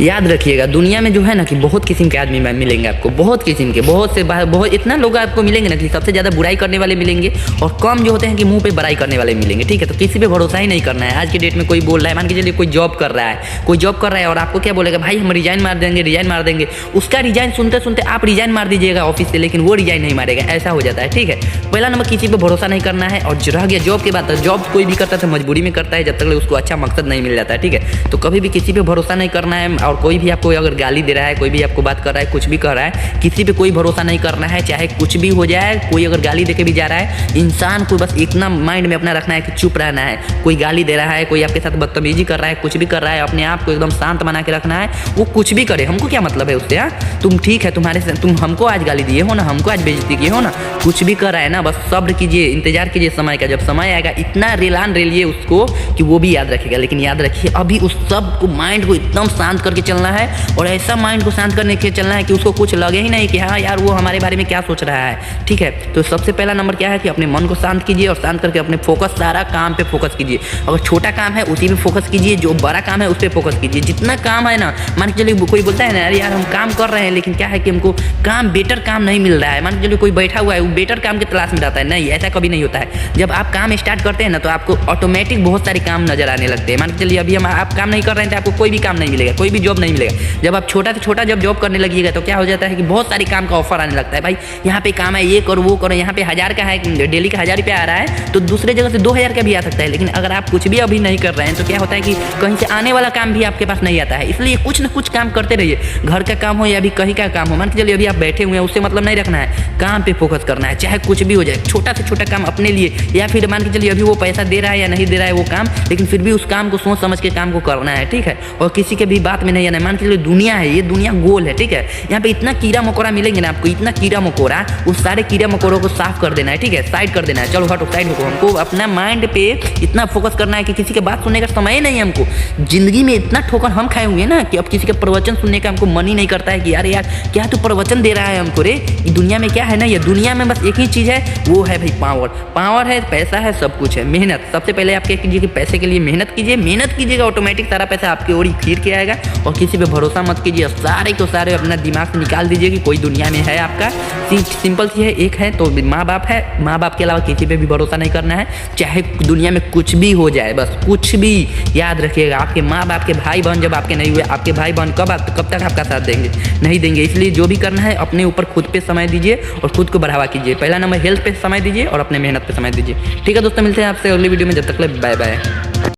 याद रखिएगा, दुनिया में जो है ना कि बहुत किस्म के आदमी मिलेंगे आपको, बहुत किस्म के, बहुत इतना लोग आपको मिलेंगे ना कि सबसे ज़्यादा बुराई करने वाले मिलेंगे और कम जो होते हैं कि मुंह पे बड़ाई करने वाले मिलेंगे। ठीक है, तो किसी पे भरोसा ही नहीं करना है। आज की डेट में कोई बोल रहा है, मान के चलिए कोई जॉब कर रहा है और आपको क्या बोलेगा, भाई हम रिजाइन मार देंगे। उसका रिजाइन सुनते सुनते आप रिजाइन मार दीजिएगा ऑफिस से, लेकिन वो रिजाइन नहीं मारेगा, ऐसा हो जाता है। ठीक है, पहला नंबर किसी पे भरोसा नहीं करना है। और रह गया जॉब की बात, जॉब कोई भी करता है मजबूरी में करता है, जब तक उसको अच्छा मकसद नहीं मिल जाता है। ठीक है, तो कभी भी किसी पे भरोसा नहीं करना है। और कोई भी आपको अगर गाली दे रहा है, कोई भी आपको बात कर रहा है, कुछ भी कर रहा है, किसी पे कोई भरोसा नहीं करना है, चाहे कुछ भी हो जाए। कोई अगर गाली देके भी जा रहा है, इंसान को बस इतना माइंड में अपना रखना है कि चुप रहना है। कोई गाली दे रहा है, कोई आपके साथ बदतमीजी कर रहा है, कुछ भी कर रहा है, अपने आप को एकदम शांत बना के रखना है। वो कुछ भी करे, हमको क्या मतलब है उससे। तुम ठीक है, तुम हमको आज गाली दिए हो ना, हमको आज बेइज्जती किए हो ना, कुछ भी कर रहा है ना, बस सब्र कीजिए, इंतजार कीजिए समय का। जब समय आएगा इतना रेलान रेलिए उसको कि वो भी याद रखेगा। लेकिन याद रखिए, अभी उस सब को माइंड को एकदम शांत करके चलना है, और ऐसा माइंड को शांत करने के चलना है कि उसको कुछ लगे ही नहीं कि हाँ यार वो हमारे बारे में क्या सोच रहा है। ठीक है, तो सबसे पहला नंबर क्या है कि अपने मन को शांत कीजिए, और शांत करके अपने फोकस सारा काम पे फोकस कीजिए। अगर छोटा काम है उसी पे फोकस कीजिए, जो बड़ा काम है उस पर फोकस कीजिए। जितना काम है ना, मान के चलिए कोई बोलता है ना यार हम काम कर रहे हैं, लेकिन क्या है कि हमको काम बेटर काम नहीं मिल रहा है। मान के चलिए कोई बैठा हुआ है, वो बेटर काम की तलाश में रहता है। नहीं, ऐसा कभी नहीं होता है। जब आप काम स्टार्ट करते हैं ना, तो आपको ऑटोमेटिक बहुत सारे काम नजर आने लगते हैं। मान के चलिए अभी आप काम नहीं कर रहे हैं तो आपको कोई भी काम नहीं मिलेगा, कोई भी जॉब नहीं मिलेगा। जब आप छोटा से छोटा जब जॉब करने लगिएगा तो क्या हो जाता है कि बहुत सारे काम का ऑफर आने लगता है। भाई यहाँ पे काम है, ये करो वो करो, यहाँ पे 1000 का है, डेली का 1000 रुपया आ रहा है, तो दूसरे जगह से 2000 का भी आ सकता है। लेकिन अगर आप कुछ भी अभी नहीं कर रहे हैं तो क्या होता है कि कहीं से आने वाला काम भी आपके पास नहीं आता है। इसलिए कुछ ना कुछ काम करते रहिए, घर का काम हो या अभी कहीं का काम हो। मान के चलिए अभी आप बैठे हुए हैं, उससे मतलब नहीं रखना है, काम पे फोकस करना है, चाहे कुछ भी हो जाए। छोटा से छोटा काम अपने लिए, या फिर मान के चलिए अभी वो पैसा दे रहा है या नहीं दे रहा है वो काम, लेकिन फिर भी उस काम को सोच समझ के काम को करना है। ठीक है, और किसी के भी बात में नहीं आना है। मान के चलिए दुनिया है, ये दुनिया गोल है। ठीक है, यहाँ पे इतना कीड़ा मकोड़ा मिलेंगे ना आपको, इतना कीड़ा मकोड़ा, उस सारे कीड़ा मकोड़ों को साफ कर देना है। ठीक है, साइड कर देना है, चलो हटो साइड हो। हमको अपना माइंड पे इतना फोकस करना है कि किसी की बात सुनने का समय ही नहीं है हमको। जिंदगी में इतना ठोकर हम खाए हुए हैं ना कि अब किसी का प्रवचन सुनने का हमको मन ही नहीं करता है कि यार क्या तू प्रवचन दे रहा है हमको रे। दुनिया में क्या है ना, ये दुनिया में बस एक ही चीज़ है, वो है भाई पावर है, पैसा है, सब कुछ है। मेहनत सबसे पहले आप क्या कीजिए कि पैसे के लिए मेहनत कीजिए, मेहनत कीजिएगा, ऑटोमेटिक सारा पैसा आपकी ओर ही खीर के आएगा। और किसी पे भरोसा मत कीजिए, सारे को सारे अपना दिमाग से निकाल दीजिए कि कोई दुनिया में है आपका। सिंपल सी है, एक है तो माँ बाप है, माँ बाप के अलावा किसी पे भी भरोसा नहीं करना है, चाहे दुनिया में कुछ भी हो जाए, बस कुछ भी याद रखिएगा। आपके माँ बाप के भाई बहन जब आपके नहीं हुए, आपके भाई बहन कब तक आपका साथ देंगे, नहीं देंगे। इसलिए जो भी करना है अपने ऊपर खुद पे समय दीजिए और खुद को बढ़ावा कीजिए। पहला नंबर हेल्थ पे समय दीजिए और अपने मेहनत पे समय दीजिए। ठीक है दोस्तों, मिलते हैं आपसे अगली वीडियो में, जब तक बाय बाय।